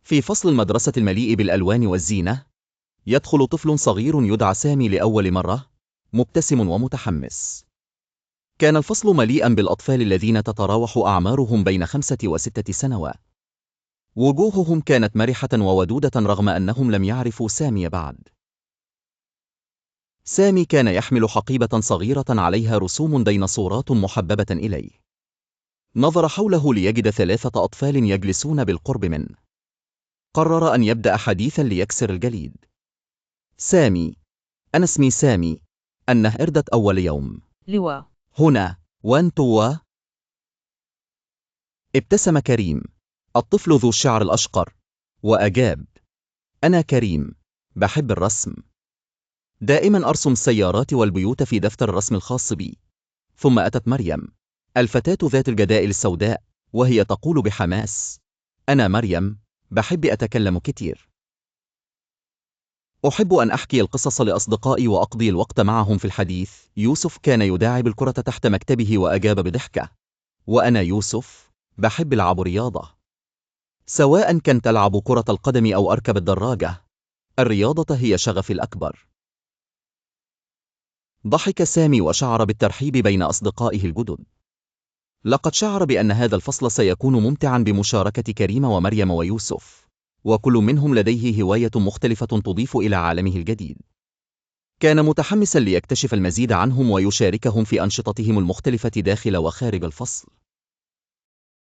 في فصل المدرسة المليء بالألوان والزينة، يدخل طفل صغير يدعى سامي لأول مرة، مبتسم ومتحمس. كان الفصل مليئا بالأطفال الذين تتراوح أعمارهم بين 5 و6 سنوات. وجوههم كانت مرحة وودودة رغم أنهم لم يعرفوا سامي بعد. سامي كان يحمل حقيبة صغيرة عليها رسوم ديناصورات محببة إليه. نظر حوله ليجد 3 أطفال يجلسون بالقرب منه. قرر أن يبدأ حديثا ليكسر الجليد. سامي، أنا اسمي سامي. أنه إردة أول يوم. لواء. هنا، وأنتوا؟ ابتسم كريم، الطفل ذو الشعر الأشقر، وأجاب: أنا كريم، بحب الرسم. دائما أرسم السيارات والبيوت في دفتر الرسم الخاص بي. ثم أتت مريم، الفتاة ذات الجدائل السوداء، وهي تقول بحماس: أنا مريم، بحب أتكلم كتير. أحب أن أحكي القصص لأصدقائي وأقضي الوقت معهم في الحديث. يوسف كان يداعب الكرة تحت مكتبه وأجاب بضحكة: وأنا يوسف، بحب ألعب رياضة. سواء كنت ألعب كرة القدم أو أركب الدراجة، الرياضة هي شغفي الأكبر. ضحك سامي وشعر بالترحيب بين أصدقائه الجدد. لقد شعر بأن هذا الفصل سيكون ممتعا بمشاركة كريم ومريم ويوسف، وكل منهم لديه هواية مختلفة تضيف إلى عالمه الجديد. كان متحمسا ليكتشف المزيد عنهم ويشاركهم في أنشطتهم المختلفة داخل وخارج الفصل.